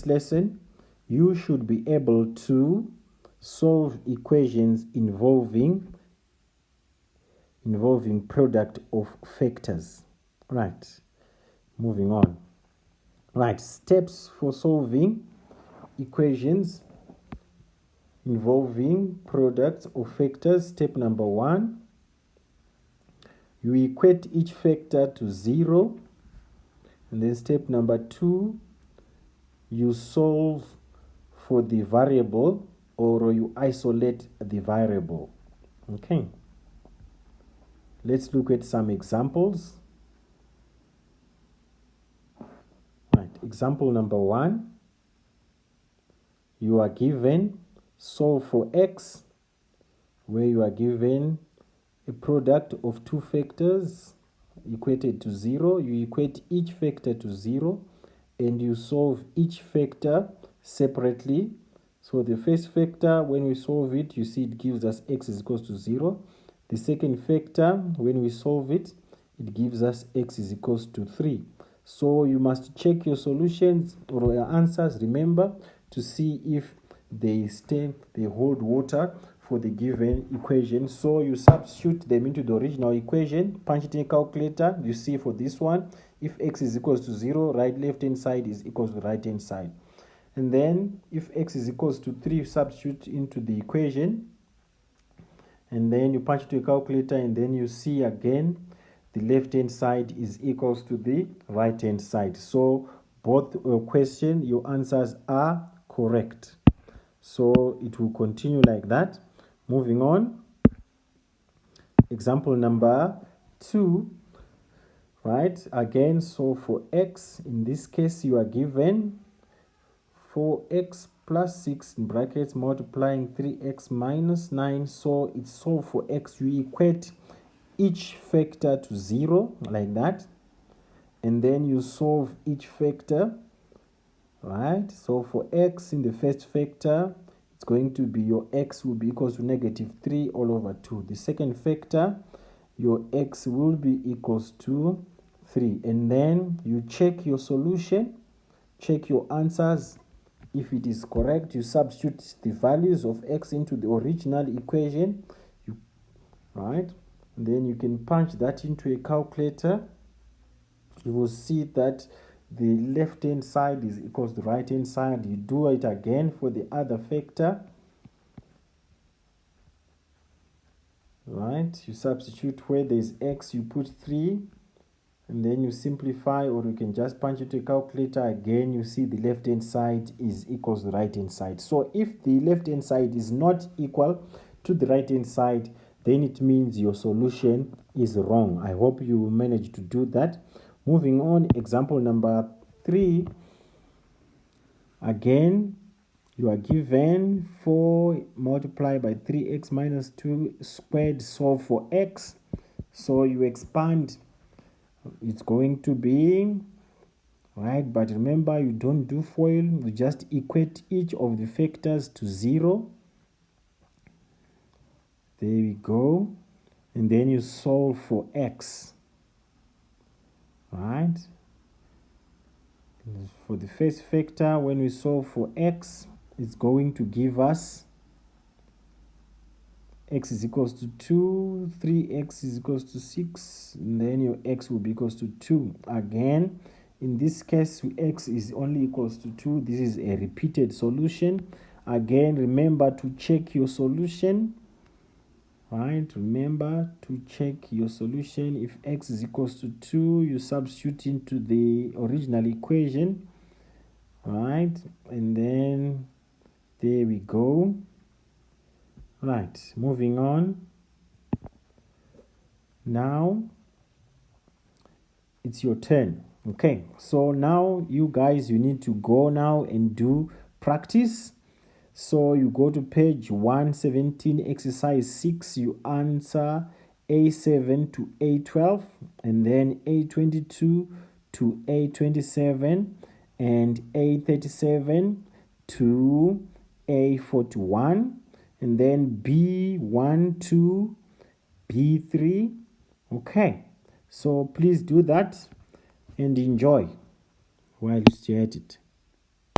this lesson, you should be able to solve equations involving product of factors. Right, moving on. Right, steps for solving equations involving products of factors. Step number 1, you equate each factor to 0. And then step number 2, you solve for the variable, or you isolate the variable. Okay. Let's look at some examples. Right. Example number 1. You are given solve for x, where you are given a product of two factors equated to 0. You equate each factor to 0 and you solve each factor separately. So the first factor, when we solve it, you see it gives us x is equals to 0. The second factor, when we solve it, it gives us x is equals to 3. So you must check your solutions or your answers, remember, to see if they hold water for the given equation. So you substitute them into the original equation, punch it in a calculator. You see for this one, if x is equals to 0, left hand side is equals to right hand side. And then if x is equals to 3, you substitute into the equation. And then you punch it to a calculator, and then you see again the left hand side is equals to the right hand side. So both question, your answers are correct. So it will continue like that. Moving on. Example number 2. Right, again, so for x, in this case, you are given 4x plus 6 in brackets multiplying 3x minus 9. So it's solve for x. You equate each factor to 0 like that. And then you solve each factor. Right, so for x in the first factor, it's going to be your x will be equals to negative 3 all over 2. The second factor, your x will be equals to 3. And then you check your solution, check your answers. If it is correct, you substitute the values of x into the original equation. Right, and then you can punch that into a calculator. You will see that the left hand side is equals to the right hand side. You do it again for the other factor. Right, you substitute where there is x, you put 3, and then you simplify, or you can just punch it to a calculator. Again, you see the left hand side is equals to the right hand side. So if the left hand side is not equal to the right hand side, then it means your solution is wrong. I hope you managed to do that. Moving on, example number 3. Again, you are given 4 multiplied by 3x minus 2 squared, solve for x. So you expand, it's going to be, right, but remember, you don't do FOIL, you just equate each of the factors to 0. There we go. And then you solve for x. Right, for the first factor, when we solve for x, it's going to give us x is equals to 2, 3x is equals to 6, and then your x will be equals to 2. Again, in this case, x is only equals to 2. This is a repeated solution. Again, remember to check your solution. Right, remember to check your solution. If x is equals to 2, you substitute into the original equation. Right, and then there we go. Right, moving on. Now it's your turn. Okay, so now you guys, you need to go now and do practice. So you go to page 117, exercise 6, you answer A7 to A12, and then A22 to A27, and A37 to A41, and then B1 to B3. Okay, so please do that and enjoy while you stay at it.